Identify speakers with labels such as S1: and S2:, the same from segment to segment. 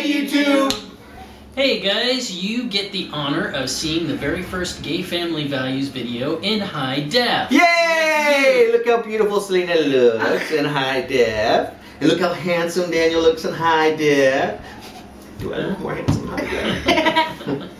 S1: YouTube!
S2: Hey guys, you get the honor of seeing the very first Gay Family Values video in high def.
S1: Yay! Look how beautiful Selena looks in high def. And look how handsome Daniel looks in high def. Do I look more handsome in high def?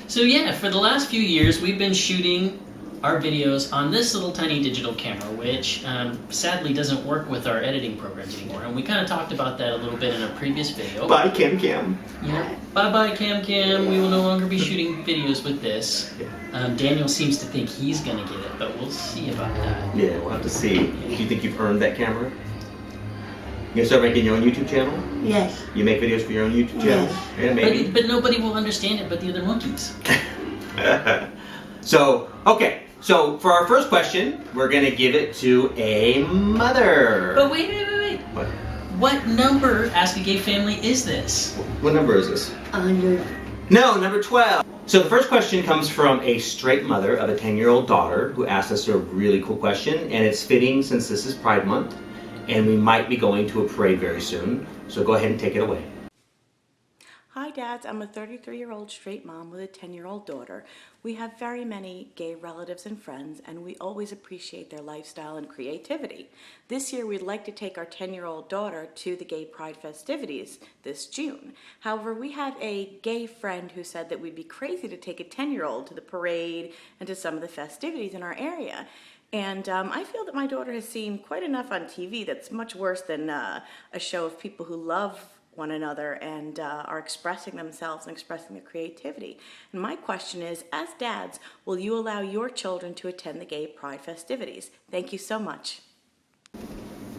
S2: So yeah, for the last few years we've been shooting our videos on this little tiny digital camera, which sadly doesn't work with our editing programs anymore. And we kind of talked about that a little bit in a previous video.
S1: Bye, Cam Cam.
S2: Yeah. Bye-bye, Cam Cam. We will no longer be shooting videos with this. Daniel seems to think he's going to get it, but we'll see about that.
S1: Yeah, we'll have to see. Do you think you've earned that camera? You gonna start making your own YouTube channel?
S3: Yes.
S1: You make videos for your own YouTube channel?
S3: Yes.
S1: Yeah, maybe.
S2: But nobody will understand it but the other monkeys.
S1: Okay. So for our first question, we're going to give it to a mother.
S2: But wait.
S1: What?
S2: What number Ask a Gay Family is this?
S1: What number is this?
S3: 100.
S1: No, number 12. So the first question comes from a straight mother of a 10-year-old daughter who asked us a really cool question, and it's fitting since this is Pride Month, and we might be going to a parade very soon. So go ahead and take it away.
S4: Hi dads, I'm a 33-year-old straight mom with a 10-year-old daughter. We have very many gay relatives and friends, and we always appreciate their lifestyle and creativity. This year we'd like to take our 10-year-old daughter to the Gay Pride festivities this June. However, we have a gay friend who said that we'd be crazy to take a 10-year-old to the parade and to some of the festivities in our area. And I feel that my daughter has seen quite enough on TV that's much worse than a show of people who love one another and are expressing themselves and expressing their creativity. And my question is, as dads, will you allow your children to attend the Gay Pride festivities? Thank you so much.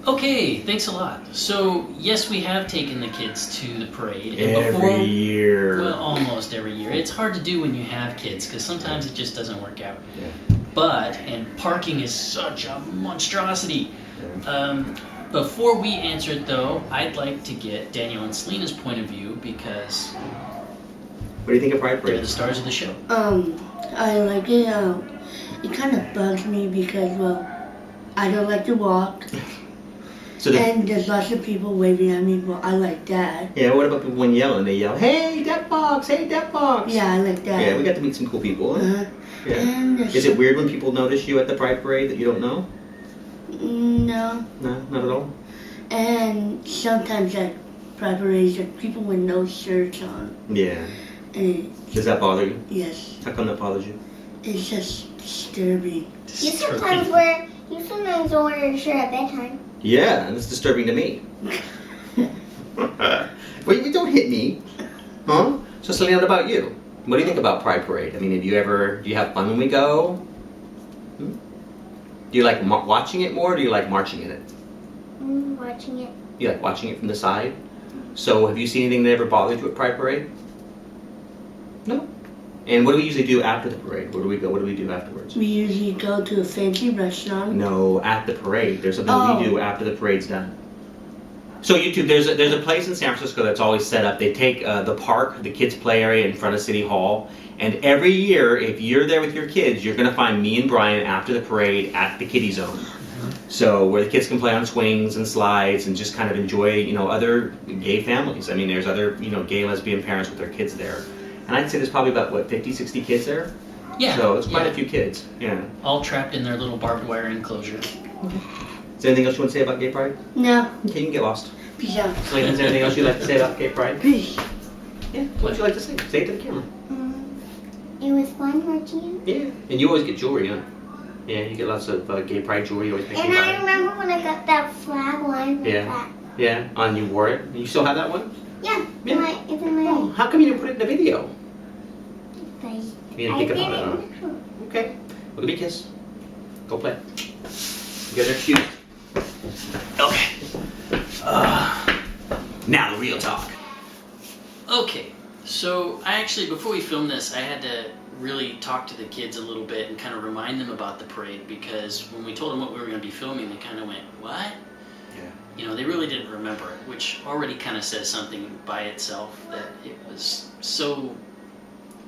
S2: Okay, thanks a lot. So, yes, we have taken the kids to the parade. And
S1: Every year.
S2: Well, almost every year. It's hard to do when you have kids because sometimes it just doesn't work out.
S1: Yeah.
S2: But, and parking is such a monstrosity. Before we answer it though, I'd like to get Daniel and Selena's point of view because
S1: What do you think of Pride
S2: they're the
S1: Parade?
S2: stars of the show.
S3: I like it. It kind of bugs me because, well, I don't like to walk. And there's lots of people waving at me. Well, I like that.
S1: Yeah, what about people when yelling? They yell, "Hey, Deaf Box! Hey, Deaf Box!"
S3: Yeah, I like that.
S1: Yeah, we got to meet some cool people.
S3: Uh-huh.
S1: Yeah.
S3: And
S1: Is it weird when people notice you at the Pride Parade that you don't know?
S3: No.
S1: No, not at all.
S3: And sometimes at Pride parades, there's people with no shirts on.
S1: Yeah.
S3: And
S1: Does that bother you?
S3: yes,
S1: How come that bothers you?
S3: it's just disturbing.
S5: You sometimes wear your shirt at bedtime.
S1: Yeah, and it's disturbing to me. Wait, don't hit me. Huh? So Selena, what about you? What do you think about Pride Parade? I mean, do you have fun when we go? Hmm? Do you like watching it more or do you like marching in it?
S5: Watching it.
S1: You like watching it from the side? So have you seen anything that ever bothered you at Pride Parade? No? And what do we usually do after the parade? Where do we go? What do we do afterwards?
S3: We usually go to a fancy restaurant.
S1: No, at the parade. There's something we do after the parade's done. So YouTube, there's a place in San Francisco that's always set up. They take the park, the kids' play area in front of City Hall, and every year, if you're there with your kids, you're going to find me and Brian after the parade at the kiddie zone. So where the kids can play on swings and slides and just kind of enjoy, other gay families. I mean, there's other, gay, lesbian parents with their kids there. And I'd say there's probably about, 50, 60 kids there?
S2: Yeah.
S1: So it's quite a few kids, yeah.
S2: All trapped in their little barbed wire enclosure.
S1: Is there anything else you want to say about Gay Pride?
S3: No.
S1: Okay, you can get lost.
S3: Peace out.
S1: Selena, is there anything else you'd like to say about Gay Pride?
S3: Peace.
S1: Yeah, what would you like to say? Say it to the camera.
S5: It was fun watching it.
S1: Yeah, and you always get jewelry, huh? Yeah, you get lots of Gay Pride jewelry. You always make
S5: And
S1: me
S5: I
S1: buy it.
S5: remember when I got that flag one.
S1: Yeah. Yeah, and you wore it. And you still have that one?
S5: Yeah.
S1: Yeah.
S5: It's in my.
S1: Oh, how come you didn't put it in the video?
S5: I
S1: You didn't think about it, huh?
S5: didn't.
S1: Okay. Well, give me a kiss. Go play. You guys are cute. Okay. Now the real talk.
S2: Okay, so before we filmed this, I had to really talk to the kids a little bit and kind of remind them about the parade because when we told them what we were going to be filming, they kind of went, "What?"
S1: Yeah.
S2: They really didn't remember it, which already kind of says something by itself that it was so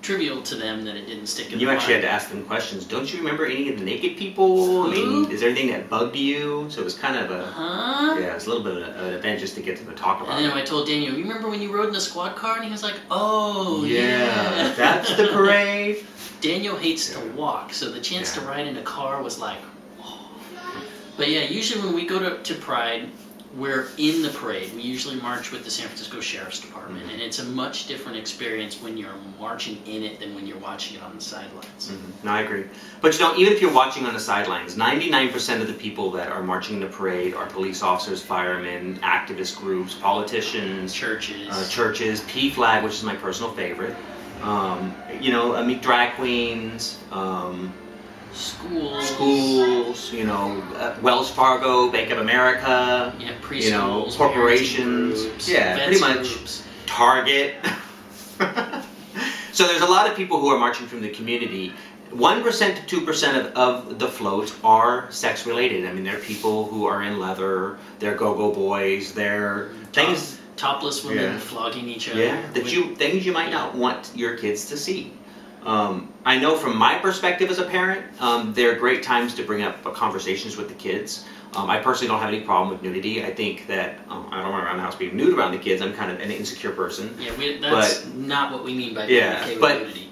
S2: trivial to them that it didn't stick in
S1: You
S2: their
S1: actually had
S2: mind.
S1: to ask them questions. Don't you remember any of the naked people? I mean,
S2: Who?
S1: is there anything that bugged you? So it was kind of a
S2: Huh?
S1: yeah, it's a little bit of an event just to get them to talk about
S2: And then
S1: it.
S2: I told Daniel, you remember when you rode in the squad car? And he was like, oh,
S1: Yeah, that's the parade.
S2: Daniel hates to walk, so the chance to ride in a car was like, oh. But yeah, usually when we go to Pride, we're in the parade. We usually march with the San Francisco Sheriff's Department, and it's a much different experience when you're marching in it than when you're watching it on the sidelines.
S1: No, I agree. But you know, even if you're watching on the sidelines, 99% of the people that are marching in the parade are police officers, firemen, activist groups, politicians,
S2: Churches.
S1: P-Flag, which is my personal favorite. You know, I mean, drag queens, schools, you know, Wells Fargo, Bank of America,
S2: Yeah, preschools,
S1: you know, corporations,
S2: parenting groups,
S1: yeah,
S2: vets
S1: pretty much,
S2: groups.
S1: Target. So there's a lot of people who are marching from the community. 1% to 2% of the floats are sex related. I mean, they're people who are in leather, they're go-go boys, they're things.
S2: Topless women
S1: Yeah.
S2: flogging each other.
S1: Yeah, things you might not want your kids to see. I know from my perspective as a parent, they're great times to bring up conversations with the kids. I personally don't have any problem with nudity. I think that I don't run around the house being nude around the kids. I'm kind of an insecure person.
S2: Yeah, that's not what we mean by being okay with
S1: but
S2: nudity.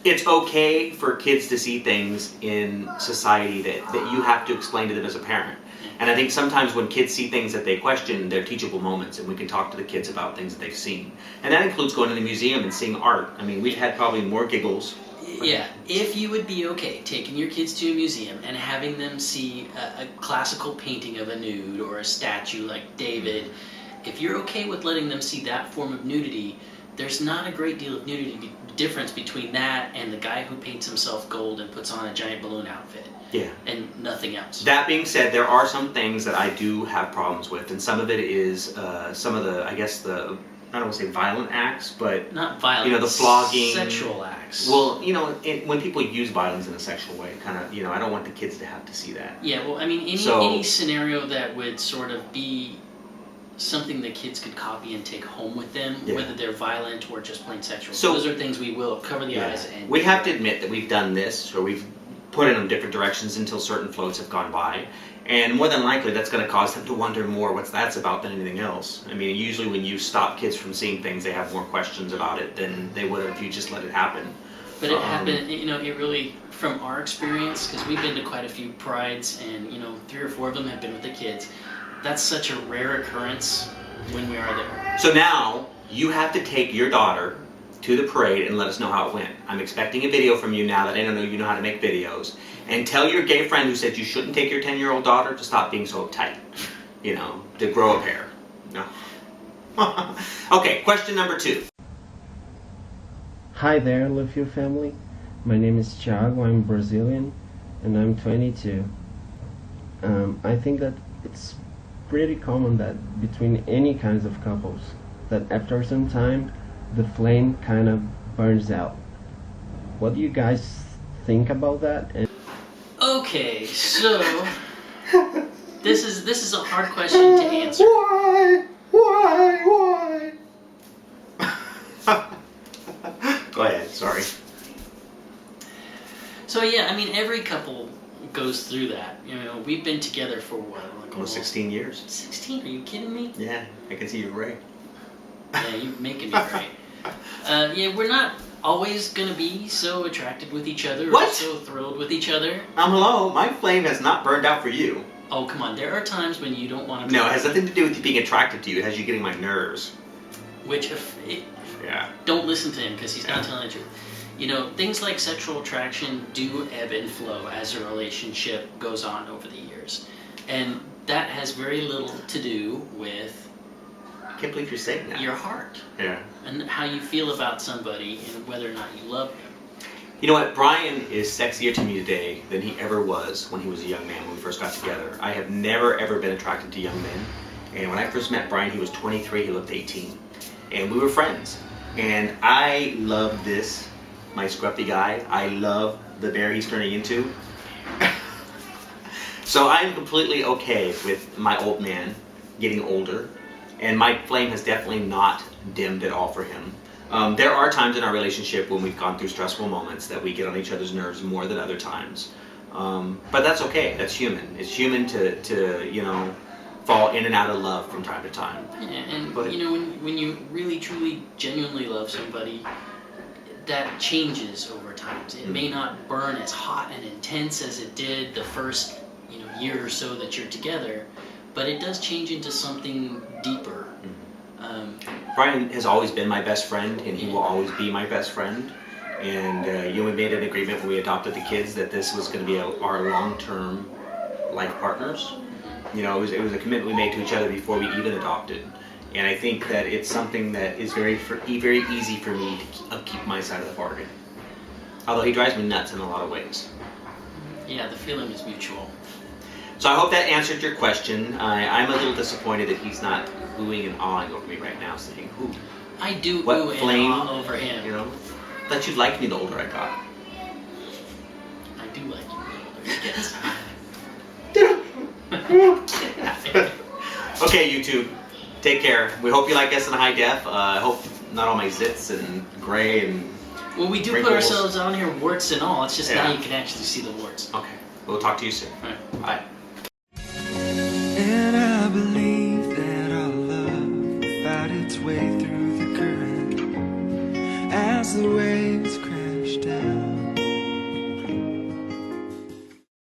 S1: it's okay for kids to see things in society that you have to explain to them as a parent. And I think sometimes when kids see things that they question, they're teachable moments, and we can talk to the kids about things that they've seen. And that includes going to the museum and seeing art. I mean, we've had probably more giggles.
S2: Yeah, if you would be okay taking your kids to a museum and having them see a classical painting of a nude or a statue like David, if you're okay with letting them see that form of nudity, there's not a great deal of nudity difference between that and the guy who paints himself gold and puts on a giant balloon outfit.
S1: Yeah.
S2: And nothing else.
S1: That being said, there are some things that I do have problems with, and some of it is some of the, I guess the, I don't want to say violent acts, but
S2: Not violent.
S1: you know, the flogging,
S2: sexual acts.
S1: Well, you know, when people use violence in a sexual way, kind of, you know, I don't want the kids to have to see that.
S2: Yeah, well, I mean, any scenario that would sort of be something that kids could copy and take home with them,
S1: Yeah.
S2: whether they're violent or just plain sexual.
S1: So-
S2: those are things we will cover the eyes and.
S1: We have to admit that we've done this, or we've put it in different directions until certain floats have gone by. And more than likely, that's going to cause them to wonder more what's that's about than anything else. I mean, usually when you stop kids from seeing things, they have more questions about it than they would have if you just let it happen.
S2: But it happened, you know, it really, from our experience, because we've been to quite a few prides, and, you know, 3 or 4 of them have been with the kids. That's such a rare occurrence when we are there.
S1: So now, you have to take your daughter to the parade and let us know how it went. I'm expecting a video from you now that I don't know you know how to make videos. And tell your gay friend who said you shouldn't take your 10-year-old daughter to stop being so uptight. You know, to grow a pair. No. Okay, question number 2.
S6: Hi there, Love Your Family. My name is Thiago, I'm Brazilian, and I'm 22. I think that it's pretty common that between any kinds of couples, that after some time, the flame kind of burns out. What do you guys think about that? And
S2: Okay, so this is a hard question to answer.
S1: Why? Go ahead, sorry.
S2: So yeah, I mean, every couple goes through that. You know, we've been together for what, like
S1: Almost 16 years.
S2: 16? Are you kidding me?
S1: Yeah, I can see you're right.
S2: Yeah, you're making me right. Yeah, we're not always gonna be so attracted with each other or
S1: What?
S2: so thrilled with each other.
S1: Hello, my flame has not burned out for you.
S2: Oh, come on, there are times when you don't want to.
S1: No, it has nothing to do with you being attracted to you. It has you getting my nerves.
S2: Which,
S1: Yeah.
S2: don't listen to him because he's not telling the truth. You know, things like sexual attraction do ebb and flow as a relationship goes on over the years. And that has very little to do with
S1: I can't believe you're saying that.
S2: your heart
S1: Yeah.
S2: and how you feel about somebody and whether or not you love them.
S1: You know what? Brian is sexier to me today than he ever was when he was a young man when we first got together. I have never ever been attracted to young men. And when I first met Brian, he was 23, he looked 18. And we were friends. And I love this, my scruffy guy. I love the bear he's turning into. So I'm completely okay with my old man getting older. And my flame has definitely not dimmed at all for him. There are times in our relationship when we've gone through stressful moments that we get on each other's nerves more than other times. But that's okay. That's human. It's human to you know, fall in and out of love from time to time.
S2: Yeah, and
S1: But-
S2: you know, when you really, truly, genuinely love somebody, that changes over time. It may not burn as hot and intense as it did the first, you know, year or so that you're together, but it does change into something deeper.
S1: Brian has always been my best friend, and he will always be my best friend. And you know, we made an agreement when we adopted the kids that this was going to be our long-term life partners. You know, it was a commitment we made to each other before we even adopted. And I think that it's something that is very easy for me to keep my side of the bargain. Although he drives me nuts in a lot of ways.
S2: Yeah, the feeling is mutual.
S1: So I hope that answered your question. I'm a little disappointed that he's not oohing and awing over me right now, saying, "Ooh,
S2: I do
S1: what
S2: ooh
S1: flame?"
S2: and ah over him.
S1: You know, thought you'd like me the older I got.
S2: I do like you the older he gets.
S1: Okay, YouTube, take care. We hope you like us in high def. I hope not all my zits and gray and.
S2: Well, we do put
S1: wrinkles.
S2: ourselves on here, warts and all. It's just now
S1: Yeah.
S2: you can actually see the warts.
S1: Okay, we'll talk to you soon.
S2: All right.
S1: Bye.